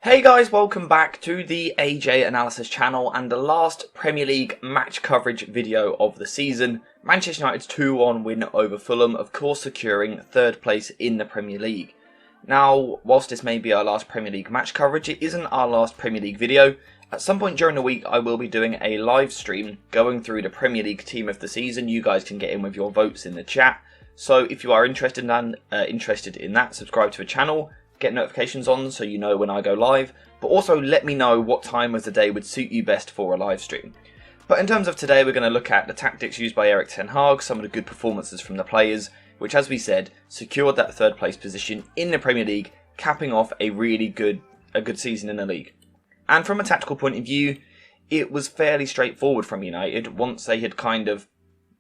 Hey guys, welcome back to the AJ Analysis channel and the last Premier League match coverage video of the season. Manchester United's 2-1 win over Fulham, of course securing third place in the Premier League. Now, whilst this may be our last Premier League match coverage, it isn't our last Premier League video. At some point during the week I will be doing a live stream going through the Premier League team of the season. You guys can get in with your votes in the chat. So if you are interested in that, subscribe to the channel. Get notifications on so you know when I go live, but also let me know what time of the day would suit you best for a live stream. But in terms of today, we're going to look at the tactics used by Erik ten Hag, some of the good performances from the players, which as we said, secured that third place position in the Premier League, capping off a really good season in the league. And from a tactical point of view, it was fairly straightforward from United. Once they had kind of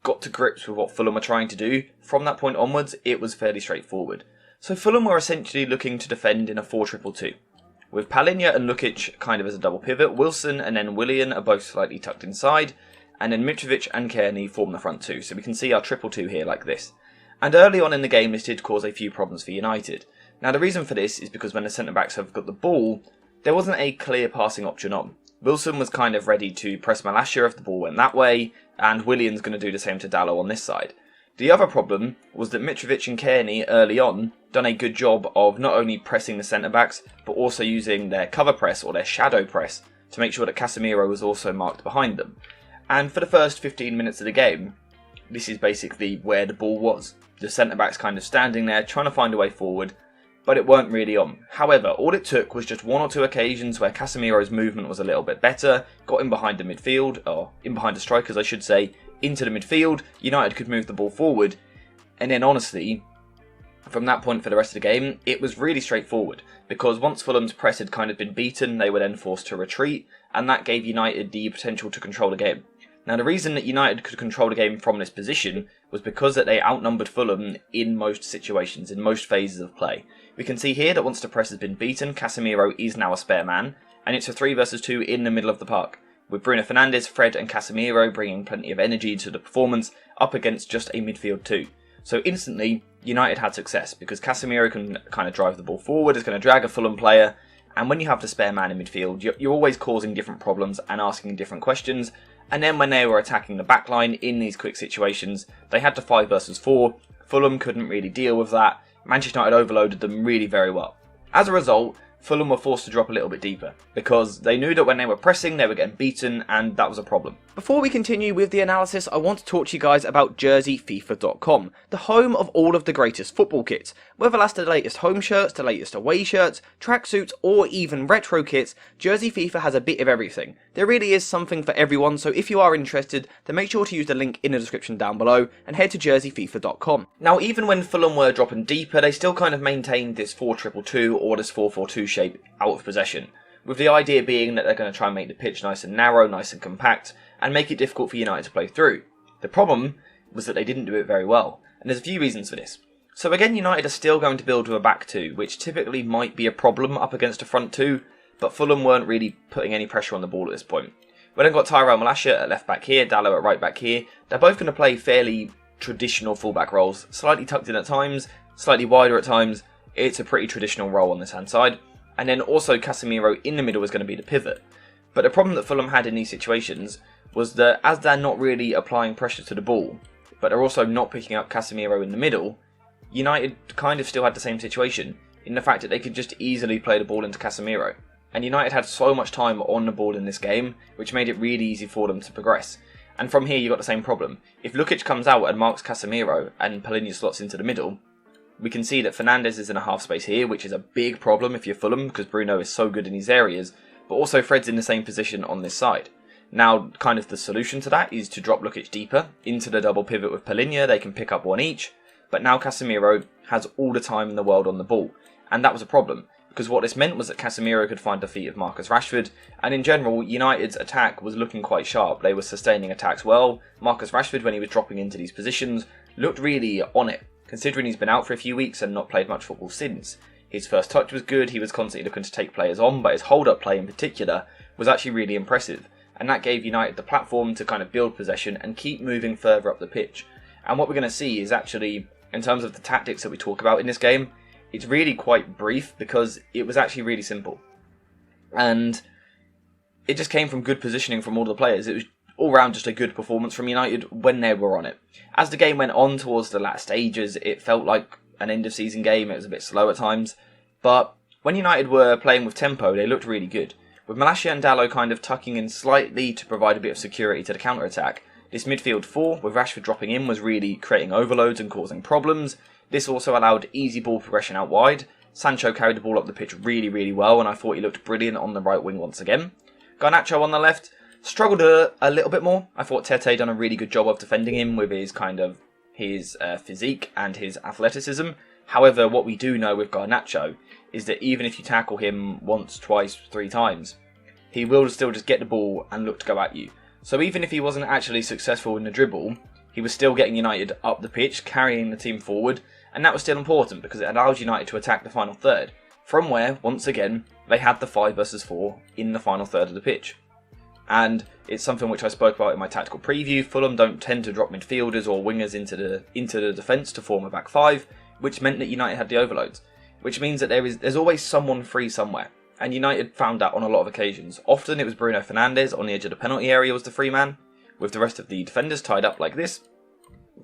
got to grips with what Fulham were trying to do, from that point onwards, it was fairly straightforward. So Fulham were essentially looking to defend in a 4-2-2, with Palhinha and Lukic kind of as a double pivot, Wilson and then Willian are both slightly tucked inside, and then Mitrovic and Kearney form the front two, so we can see our 3-2 here like this. And early on in the game this did cause a few problems for United. Now the reason for this is because when the centre-backs have got the ball, there wasn't a clear passing option on. Wilson was kind of ready to press Malacia if the ball went that way, and Willian's going to do the same to Dalot on this side. The other problem was that Mitrovic and Kearney early on done a good job of not only pressing the centre-backs, but also using their cover press or their shadow press to make sure that Casemiro was also marked behind them. And for the first 15 minutes of the game, this is basically where the ball was. The centre-backs kind of standing there trying to find a way forward, but it weren't really on. However, all it took was just one or two occasions where Casemiro's movement was a little bit better, got in behind the midfield, or in behind the strikers I should say, into the midfield, United could move the ball forward, and then honestly, from that point for the rest of the game, it was really straightforward, because once Fulham's press had kind of been beaten, they were then forced to retreat, and that gave United the potential to control the game. Now the reason that United could control the game from this position was because that they outnumbered Fulham in most situations, in most phases of play. We can see here that once the press has been beaten, Casemiro is now a spare man, and it's a 3 versus 2 in the middle of the park, with Bruno Fernandes, Fred and Casemiro bringing plenty of energy to the performance up against just a midfield 2. So instantly, United had success because Casemiro can kind of drive the ball forward, is going to drag a Fulham player, and when you have the spare man in midfield, you're always causing different problems and asking different questions, and then when they were attacking the backline in these quick situations, they had to 5 versus 4, Fulham couldn't really deal with that, Manchester United overloaded them really very well. As a result, Fulham were forced to drop a little bit deeper, because they knew that when they were pressing, they were getting beaten, and that was a problem. Before we continue with the analysis, I want to talk to you guys about JerseyFIFA.com, the home of all of the greatest football kits. Whether that's the latest home shirts, the latest away shirts, tracksuits, or even retro kits, Jersey FIFA has a bit of everything. There really is something for everyone, so if you are interested, then make sure to use the link in the description down below, and head to JerseyFIFA.com. Now, even when Fulham were dropping deeper, they still kind of maintained this 4-2-2 or this 4-4-2 shape out of possession, with the idea being that they're going to try and make the pitch nice and narrow, nice and compact, and make it difficult for United to play through. The problem was that they didn't do it very well, and there's a few reasons for this. So again, United are still going to build with a back 2, which typically might be a problem up against a front 2, but Fulham weren't really putting any pressure on the ball at this point. We then got Tyrell Malacia at left back here, Dalot at right back here. They're both going to play fairly traditional fullback roles, slightly tucked in at times, slightly wider at times. It's a pretty traditional role on this hand side. And then also Casemiro in the middle was going to be the pivot. But the problem that Fulham had in these situations was that as they're not really applying pressure to the ball, but they're also not picking up Casemiro in the middle, United kind of still had the same situation in the fact that they could just easily play the ball into Casemiro. And United had so much time on the ball in this game, which made it really easy for them to progress. And from here you got the same problem. If Lukic comes out and marks Casemiro and Palhinha slots into the middle, we can see that Fernandes is in a half space here, which is a big problem if you're Fulham because Bruno is so good in these areas, but also Fred's in the same position on this side. Now, kind of the solution to that is to drop Lukic deeper into the double pivot with Palhinha. They can pick up one each, but now Casemiro has all the time in the world on the ball, and that was a problem because what this meant was that Casemiro could find the feet of Marcus Rashford, and in general, United's attack was looking quite sharp. They were sustaining attacks well. Marcus Rashford, when he was dropping into these positions, looked really on it, considering he's been out for a few weeks and not played much football since. His first touch was good, he was constantly looking to take players on, but his hold-up play in particular was actually really impressive, and that gave United the platform to kind of build possession and keep moving further up the pitch. And what we're going to see is actually, in terms of the tactics that we talk about in this game, it's really quite brief because it was actually really simple. And it just came from good positioning from all the players. It was all round just a good performance from United when they were on it. As the game went on towards the last stages, it felt like an end of season game. It was a bit slow at times. But when United were playing with tempo, they looked really good. With Malacia and Dalot kind of tucking in slightly to provide a bit of security to the counter-attack, this midfield four, with Rashford dropping in, was really creating overloads and causing problems. This also allowed easy ball progression out wide. Sancho carried the ball up the pitch really, really well, and I thought he looked brilliant on the right wing once again. Garnacho on the left struggled a little bit more. I thought Tete done a really good job of defending him with his physique and his athleticism. However, what we do know with Garnacho is that even if you tackle him once, twice, 3 times, he will still just get the ball and look to go at you. So even if he wasn't actually successful in the dribble, he was still getting United up the pitch, carrying the team forward, and that was still important because it allowed United to attack the final third, from where, once again, they had the 5 versus 4 in the final third of the pitch. And it's something which I spoke about in my tactical preview. Fulham don't tend to drop midfielders or wingers into the defence to form a back 5, which meant that United had the overloads, which means that there's always someone free somewhere. And United found that on a lot of occasions. Often it was Bruno Fernandes on the edge of the penalty area was the free man, with the rest of the defenders tied up like this.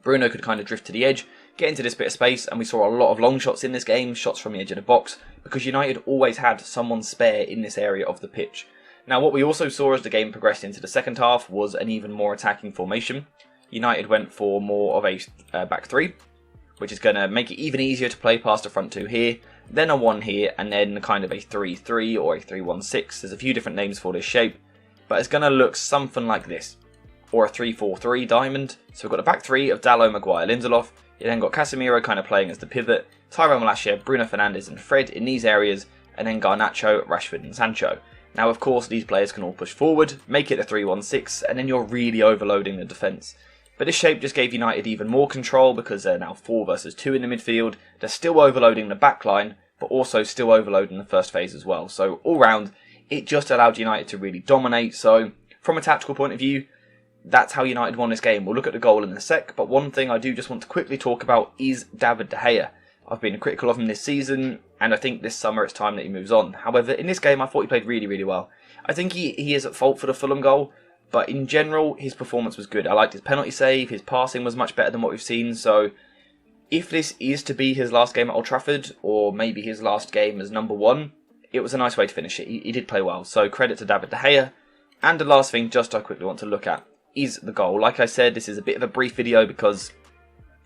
Bruno could kind of drift to the edge, get into this bit of space, and we saw a lot of long shots in this game, shots from the edge of the box, because United always had someone spare in this area of the pitch. Now what we also saw as the game progressed into the second half was an even more attacking formation. United went for more of a back 3, which is going to make it even easier to play past the front 2 here, then a 1 here, and then kind of a 3-3 or a 3-1-6. There's a few different names for this shape, but it's going to look something like this, or a 3-4-3 diamond. So we've got a back 3 of Dalot, Maguire, Lindelof. You then got Casemiro kind of playing as the pivot, Tyrone Malacia, Bruno Fernandes and Fred in these areas, and then Garnacho, Rashford and Sancho. Now of course these players can all push forward, make it a 3-1-6, and then you're really overloading the defence. But this shape just gave United even more control because they're now 4 versus 2 in the midfield. They're still overloading the back line, but also still overloading the first phase as well. So all round, it just allowed United to really dominate. So from a tactical point of view, that's how United won this game. We'll look at the goal in a sec, but one thing I do just want to quickly talk about is David De Gea. I've been critical of him this season, and I think this summer it's time that he moves on. However, in this game I thought he played really, really well. I think he is at fault for the Fulham goal, but in general, his performance was good. I liked his penalty save, his passing was much better than what we've seen, so if this is to be his last game at Old Trafford, or maybe his last game as number 1, it was a nice way to finish it. He did play well, so credit to David De Gea. And the last thing just I quickly want to look at is the goal. Like I said, this is a bit of a brief video because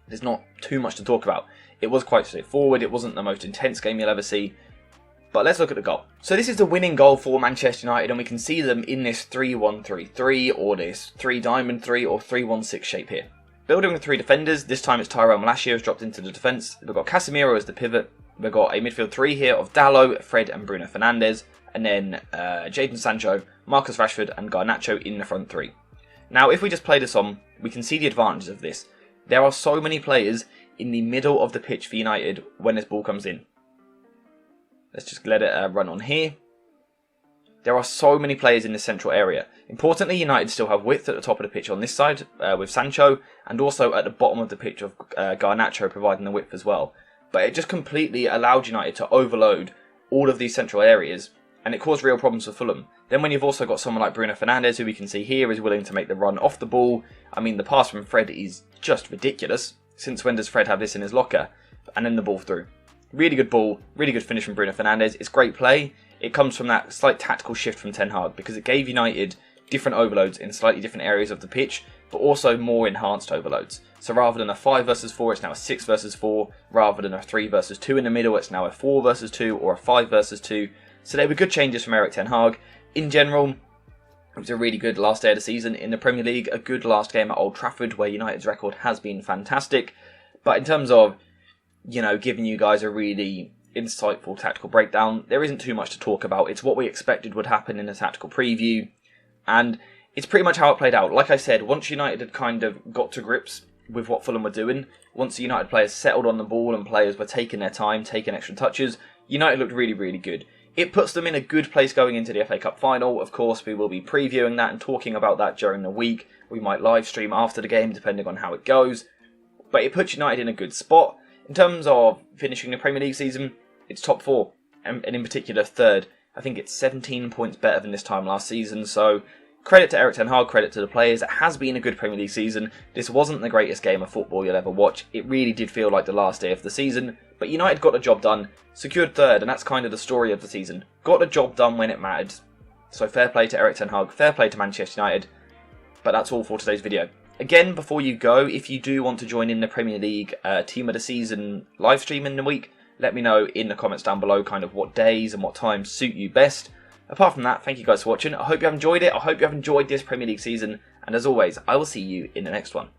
there's not too much to talk about. It was quite straightforward, it wasn't the most intense game you'll ever see. But let's look at the goal. So this is the winning goal for Manchester United, and we can see them in this 3-1-3-3 or this 3 diamond 3 or 3-1-6 shape here. Building with 3 defenders, this time it's Tyrone Malacia who's dropped into the defence. We've got Casemiro as the pivot. We've got a midfield 3 here of Dalot, Fred and Bruno Fernandes. And then Jadon Sancho, Marcus Rashford and Garnacho in the front 3. Now if we just play this on, we can see the advantages of this. There are so many players in the middle of the pitch for United when this ball comes in. Let's just let it run on here. There are so many players in this central area. Importantly, United still have width at the top of the pitch on this side with Sancho, and also at the bottom of the pitch of Garnacho providing the width as well. But it just completely allowed United to overload all of these central areas, and it caused real problems for Fulham. Then when you've also got someone like Bruno Fernandes, who we can see here is willing to make the run off the ball. I mean, the pass from Fred is just ridiculous. Since when does Fred have this in his locker? And then the ball through. Really good ball, really good finish from Bruno Fernandes. It's great play. It comes from that slight tactical shift from Ten Hag because it gave United different overloads in slightly different areas of the pitch, but also more enhanced overloads. So rather than a 5 versus 4, it's now a 6 versus 4. Rather than a 3 versus 2 in the middle, it's now a 4 versus 2 or a 5 versus 2. So they were good changes from Erik Ten Hag. In general, it was a really good last day of the season in the Premier League. A good last game at Old Trafford where United's record has been fantastic. But in terms of, giving you guys a really insightful tactical breakdown, there isn't too much to talk about. It's what we expected would happen in a tactical preview, and it's pretty much how it played out. Like I said, once United had kind of got to grips with what Fulham were doing, once the United players settled on the ball and players were taking their time, taking extra touches, United looked really, really good. It puts them in a good place going into the FA Cup final. Of course, we will be previewing that and talking about that during the week. We might live stream after the game, depending on how it goes. But it puts United in a good spot. In terms of finishing the Premier League season, it's top 4, and in particular 3rd. I think it's 17 points better than this time last season, so credit to Erik ten Hag, credit to the players. It has been a good Premier League season. This wasn't the greatest game of football you'll ever watch. It really did feel like the last day of the season, but United got the job done, secured third, and that's kind of the story of the season. Got the job done when it mattered. So fair play to Erik ten Hag, fair play to Manchester United. But that's all for today's video. Again, before you go, if you do want to join in the Premier League Team of the Season live stream in the week, let me know in the comments down below kind of what days and what times suit you best. Apart from that, thank you guys for watching. I hope you have enjoyed it. I hope you have enjoyed this Premier League season. And as always, I will see you in the next one.